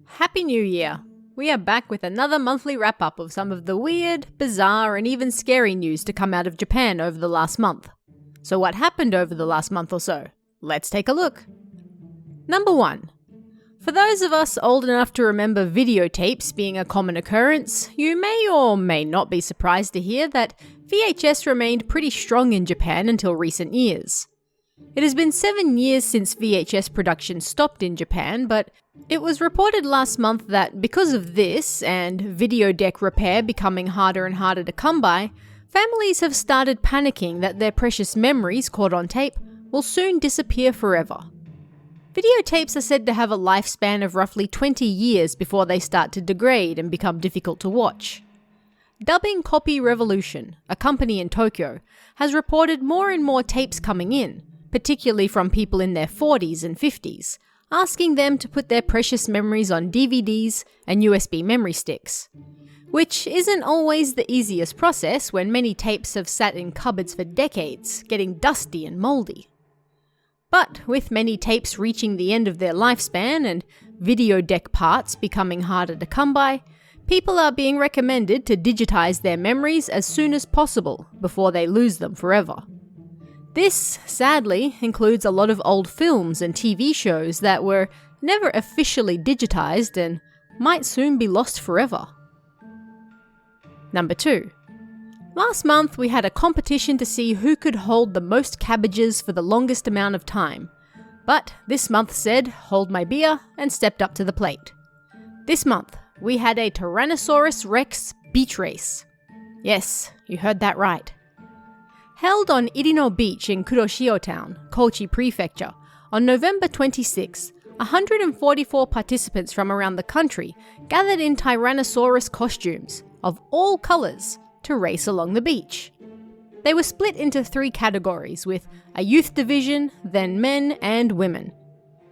Happy New Year! We are back with another monthly wrap-up of some of the weird, bizarre, and even scary news to come out of Japan over the last month. So what happened over the last month or so? Let's take a look. Number 1. For those of us old enough to remember videotapes being a common occurrence, you may or may not be surprised to hear that VHS remained pretty strong in Japan until recent years. It has been 7 years since VHS production stopped in Japan, but it was reported last month that because of this, and video deck repair becoming harder and harder to come by, families have started panicking that their precious memories caught on tape will soon disappear forever. Videotapes are said to have a lifespan of roughly 20 years before they start to degrade and become difficult to watch. Dubbing Copy Revolution, a company in Tokyo, has reported more and more tapes coming in, particularly from people in their 40s and 50s, asking them to put their precious memories on DVDs and USB memory sticks. Which isn't always the easiest process when many tapes have sat in cupboards for decades, getting dusty and mouldy. But with many tapes reaching the end of their lifespan and video deck parts becoming harder to come by, people are being recommended to digitize their memories as soon as possible before they lose them forever. This, sadly, includes a lot of old films and TV shows that were never officially digitized and might soon be lost forever. Number 2. Last month we had a competition to see who could hold the most cabbages for the longest amount of time, but this month said, hold my beer, and stepped up to the plate. This month we had a Tyrannosaurus Rex beach race. Yes, you heard that right. Held on Irino Beach in Kuroshio Town, Kochi Prefecture, on November 26, 144 participants from around the country gathered in Tyrannosaurus costumes, of all colours, to race along the beach. They were split into 3 categories, with a youth division, then men and women.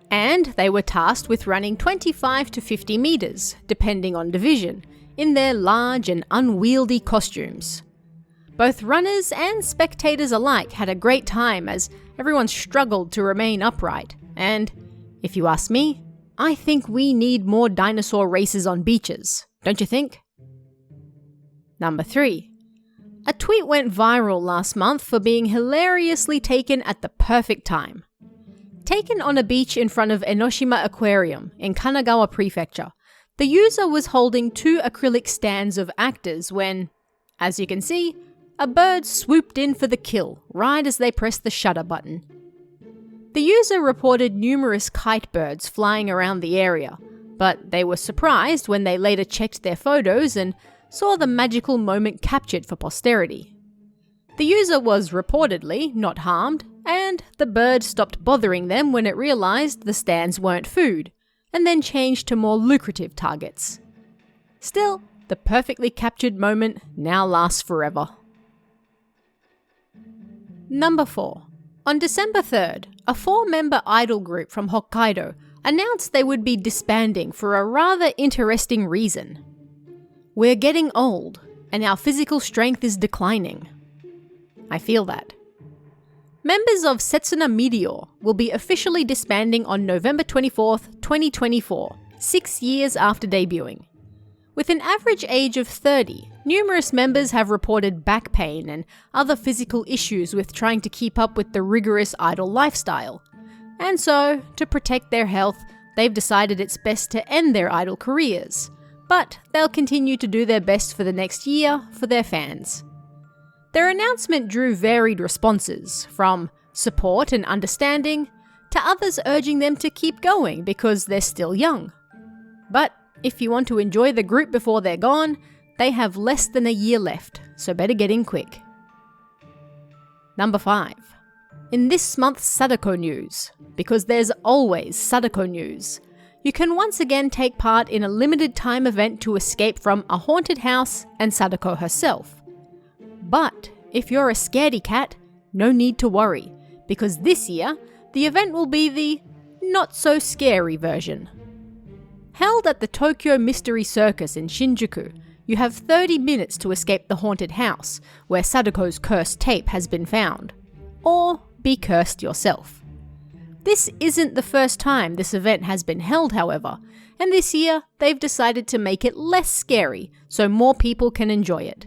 And they were tasked with running 25 to 50 metres, depending on division, in their large and unwieldy costumes. Both runners and spectators alike had a great time as everyone struggled to remain upright, and, if you ask me, I think we need more dinosaur races on beaches, don't you think? Number 3. A tweet went viral last month for being hilariously taken at the perfect time. Taken on a beach in front of Enoshima Aquarium in Kanagawa Prefecture, the user was holding 2 acrylic stands of actors when, as you can see, a bird swooped in for the kill right as they pressed the shutter button. The user reported numerous kite birds flying around the area, but they were surprised when they later checked their photos and saw the magical moment captured for posterity. The user was reportedly not harmed, and the bird stopped bothering them when it realized the stands weren't food, and then changed to more lucrative targets. Still, the perfectly captured moment now lasts forever. Number 4. On December 3rd, a 4-member idol group from Hokkaido announced they would be disbanding for a rather interesting reason. We're getting old, and our physical strength is declining. I feel that. Members of SetsMedeor will be officially disbanding on November 24th, 2024, 6 years after debuting. With an average age of 30, numerous members have reported back pain and other physical issues with trying to keep up with the rigorous idol lifestyle. And so, to protect their health, they've decided it's best to end their idol careers. But they'll continue to do their best for the next year for their fans. Their announcement drew varied responses, from support and understanding, to others urging them to keep going because they're still young. But if you want to enjoy the group before they're gone, they have less than a year left, so better get in quick. Number 5. In this month's Sadako news, because there's always Sadako news, you can once again take part in a limited time event to escape from a haunted house and Sadako herself. But if you're a scaredy cat, no need to worry, because this year, the event will be the not-so-scary version. Held at the Tokyo Mystery Circus in Shinjuku, you have 30 minutes to escape the haunted house, where Sadako's cursed tape has been found. Or be cursed yourself. This isn't the first time this event has been held, however, and this year they've decided to make it less scary so more people can enjoy it.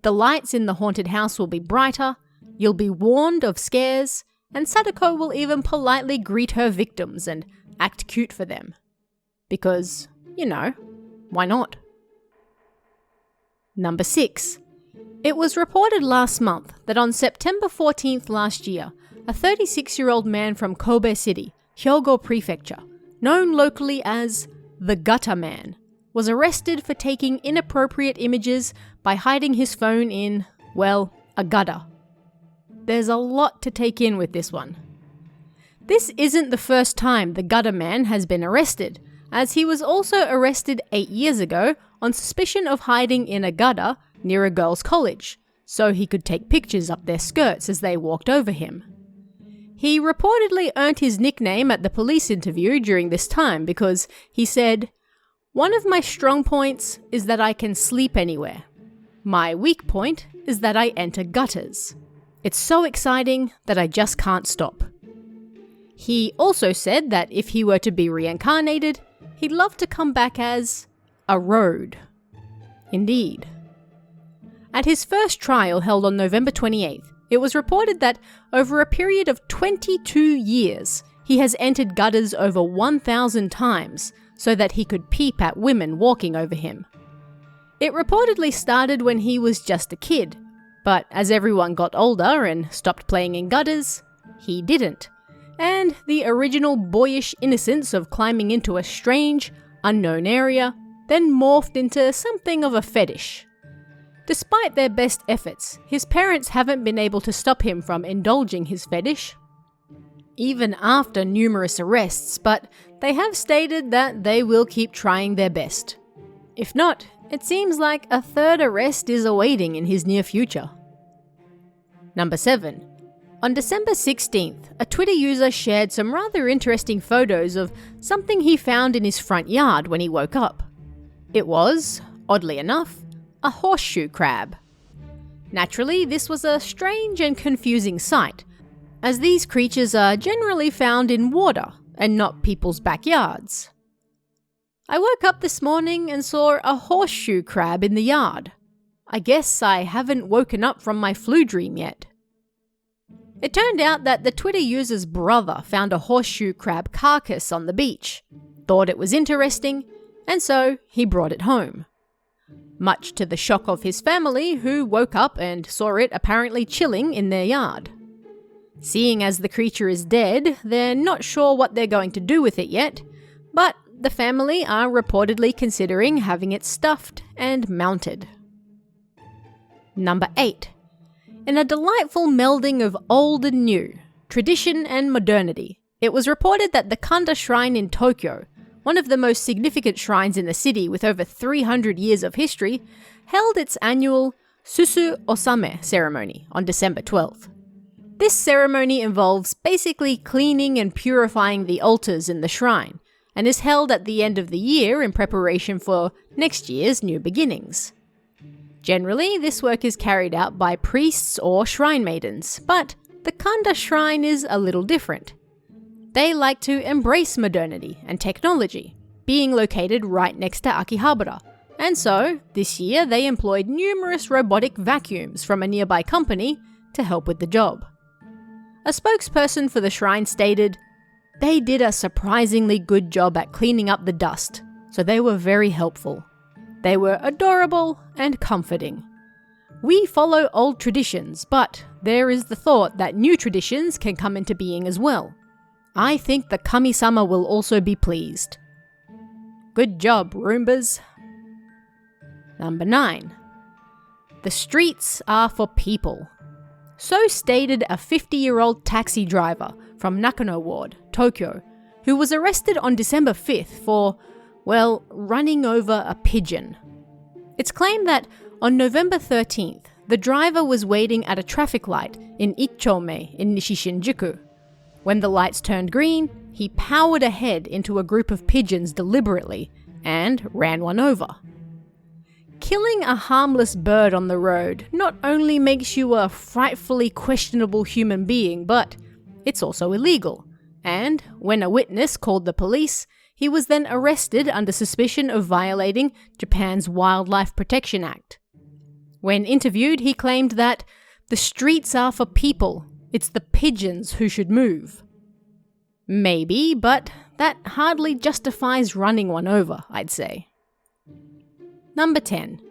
The lights in the haunted house will be brighter, you'll be warned of scares, and Sadako will even politely greet her victims and act cute for them. Because, why not? Number 6. It was reported last month that on September 14th last year, a 36-year-old man from Kobe City, Hyogo Prefecture, known locally as the Gutter Man, was arrested for taking inappropriate images by hiding his phone in, a gutter. There's a lot to take in with this one. This isn't the first time the Gutter Man has been arrested, as he was also arrested 8 years ago on suspicion of hiding in a gutter near a girls' college, so he could take pictures up their skirts as they walked over him. He reportedly earned his nickname at the police interview during this time because he said, "One of my strong points is that I can sleep anywhere. My weak point is that I enter gutters. It's so exciting that I just can't stop." He also said that if he were to be reincarnated, he'd love to come back as a road. Indeed. At his first trial held on November 28th, it was reported that over a period of 22 years, he has entered gutters over 1,000 times so that he could peep at women walking over him. It reportedly started when he was just a kid, but as everyone got older and stopped playing in gutters, he didn't. And the original boyish innocence of climbing into a strange, unknown area then morphed into something of a fetish. Despite their best efforts, his parents haven't been able to stop him from indulging his fetish, even after numerous arrests, but they have stated that they will keep trying their best. If not, it seems like a third arrest is awaiting in his near future. Number 7. On December 16th, a Twitter user shared some rather interesting photos of something he found in his front yard when he woke up. It was, oddly enough, a horseshoe crab. Naturally, this was a strange and confusing sight, as these creatures are generally found in water and not people's backyards. I woke up this morning and saw a horseshoe crab in the yard. I guess I haven't woken up from my flu dream yet. It turned out that the Twitter user's brother found a horseshoe crab carcass on the beach, thought it was interesting, and so he brought it home. Much to the shock of his family, who woke up and saw it apparently chilling in their yard. Seeing as the creature is dead, they're not sure what they're going to do with it yet, but the family are reportedly considering having it stuffed and mounted. Number 8. In a delightful melding of old and new, tradition and modernity, it was reported that the Kanda Shrine in Tokyo, one of the most significant shrines in the city with over 300 years of history, held its annual Susu Osame ceremony on December 12th. This ceremony involves basically cleaning and purifying the altars in the shrine, and is held at the end of the year in preparation for next year's new beginnings. Generally, this work is carried out by priests or shrine maidens, but the Kanda shrine is a little different. They like to embrace modernity and technology, being located right next to Akihabara, and so, this year they employed numerous robotic vacuums from a nearby company to help with the job. A spokesperson for the shrine stated, "They did a surprisingly good job at cleaning up the dust, so they were very helpful. They were adorable and comforting. We follow old traditions, but there is the thought that new traditions can come into being as well. I think the Kami-sama will also be pleased." Good job, Roombas. Number 9. The streets are for people. So stated a 50-year-old taxi driver from Nakano Ward, Tokyo, who was arrested on December 5th for, running over a pigeon. It's claimed that on November 13th, the driver was waiting at a traffic light in Ichome in Nishi-Shinjuku. When the lights turned green, he powered ahead into a group of pigeons deliberately and ran one over. Killing a harmless bird on the road not only makes you a frightfully questionable human being, but it's also illegal, and when a witness called the police, he was then arrested under suspicion of violating Japan's Wildlife Protection Act. When interviewed, he claimed that the streets are for people, it's the pigeons who should move. Maybe, but that hardly justifies running one over, I'd say. Number 10.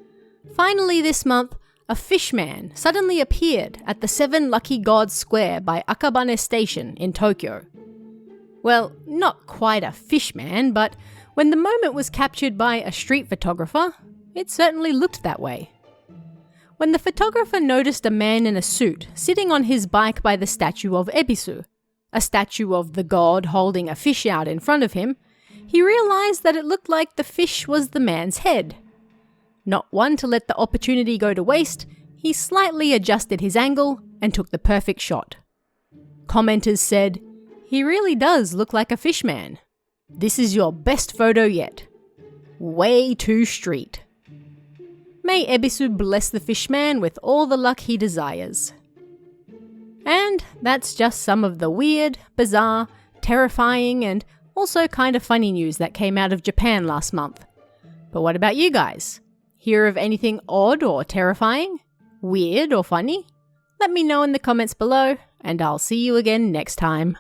Finally this month, a fishman suddenly appeared at the 7 Lucky Gods Square by Akabane Station in Tokyo. Well, not quite a fishman, but when the moment was captured by a street photographer, it certainly looked that way. When the photographer noticed a man in a suit sitting on his bike by the statue of Ebisu, a statue of the god holding a fish out in front of him, he realized that it looked like the fish was the man's head. Not one to let the opportunity go to waste, he slightly adjusted his angle and took the perfect shot. Commenters said, "He really does look like a fishman. This is your best photo yet. Way too street." May Ebisu bless the fishman with all the luck he desires. And that's just some of the weird, bizarre, terrifying, and also kind of funny news that came out of Japan last month. But what about you guys? Hear of anything odd or terrifying? Weird or funny? Let me know in the comments below, and I'll see you again next time.